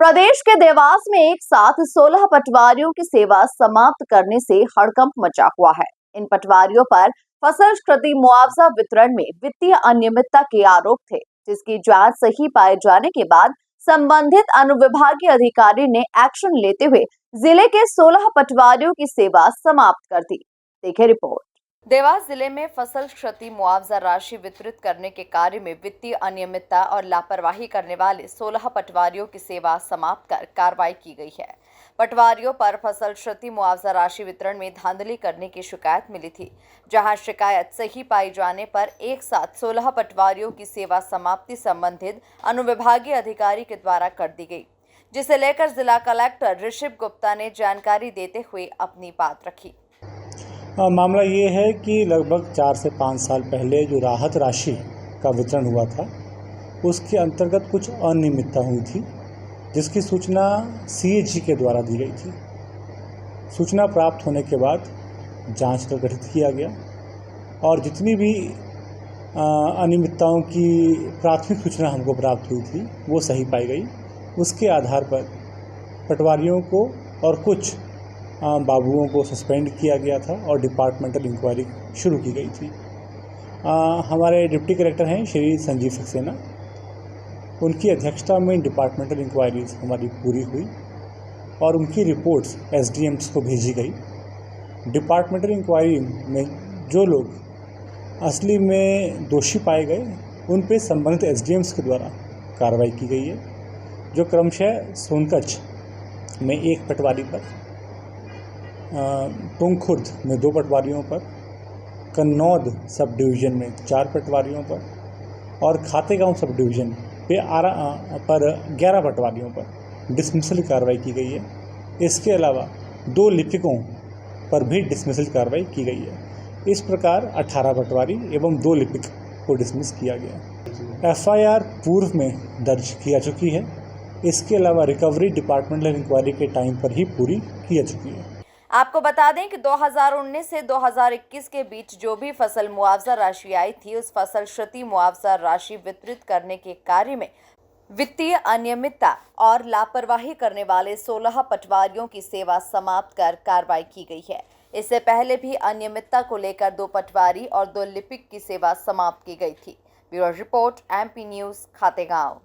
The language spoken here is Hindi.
प्रदेश के देवास में एक साथ 16 पटवारियों की सेवा समाप्त करने से हड़कंप मचा हुआ है। इन पटवारियों पर फसल क्षति मुआवजा वितरण में वित्तीय अनियमितता के आरोप थे, जिसकी जांच सही पाए जाने के बाद संबंधित अनुविभागीय अधिकारी ने एक्शन लेते हुए जिले के 16 पटवारियों की सेवा समाप्त कर दी। देखिए रिपोर्ट। देवास जिले में फसल क्षति मुआवजा राशि वितरित करने के कार्य में वित्तीय अनियमितता और लापरवाही करने वाले 16 पटवारियों की सेवा समाप्त कर कार्रवाई की गई है। पटवारियों पर फसल क्षति मुआवजा राशि वितरण में धांधली करने की शिकायत मिली थी, जहां शिकायत सही पाई जाने पर एक साथ 16 पटवारियों की सेवा समाप्ति संबंधित अनुविभागीय अधिकारी के द्वारा कर दी गई, जिसे लेकर जिला कलेक्टर ऋषभ गुप्ता ने जानकारी देते हुए अपनी बात रखी। मामला ये है कि लगभग 4 से 5 साल पहले जो राहत राशि का वितरण हुआ था, उसके अंतर्गत कुछ अनियमितता हुई थी, जिसकी सूचना सीएजी के द्वारा दी गई थी। सूचना प्राप्त होने के बाद जांच दल गठित किया गया और जितनी भी अनियमितताओं की प्राथमिक सूचना हमको प्राप्त हुई थी, वो सही पाई गई। उसके आधार पर पटवारियों को और कुछ बाबुओं को सस्पेंड किया गया था और डिपार्टमेंटल इंक्वायरी शुरू की गई थी। हमारे डिप्टी कलेक्टर हैं श्री संजीव सक्सेना, उनकी अध्यक्षता में डिपार्टमेंटल इंक्वायरीज हमारी पूरी हुई और उनकी रिपोर्ट्स एसडीएम्स को भेजी गई। डिपार्टमेंटल इंक्वायरी में जो लोग असली में दोषी पाए गए, उन पे संबंधित एसडीएम्स के द्वारा कार्रवाई की गई है, जो क्रमशः सोनकच्छ में 1 पटवारी पर, टोंक-खुर्द में 2 पटवारियों पर, कन्नौद सब डिवीज़न में 4 पटवारियों पर और खातेगांव सब डिवीज़न पे 11 पटवारियों पर डिसमिसल कार्रवाई की गई है। इसके अलावा 2 लिपिकों पर भी डिसमिसल कार्रवाई की गई है। इस प्रकार 18 पटवारी एवं 2 लिपिक को डिसमिस किया गया। एफआईआर पूर्व में दर्ज किया चुकी है। इसके अलावा रिकवरी डिपार्टमेंटल इंक्वायरी के टाइम पर ही पूरी की जा चुकी है। आपको बता दें कि 2019 से 2021 के बीच जो भी फसल मुआवजा राशि आई थी, उस फसल क्षति मुआवजा राशि वितरित करने के कार्य में वित्तीय अनियमितता और लापरवाही करने वाले 16 पटवारियों की सेवा समाप्त कर कार्रवाई की गई है। इससे पहले भी अनियमितता को लेकर 2 पटवारी और 2 लिपिक की सेवा समाप्त की गई थी। Bureau report, MP news, Khategaon.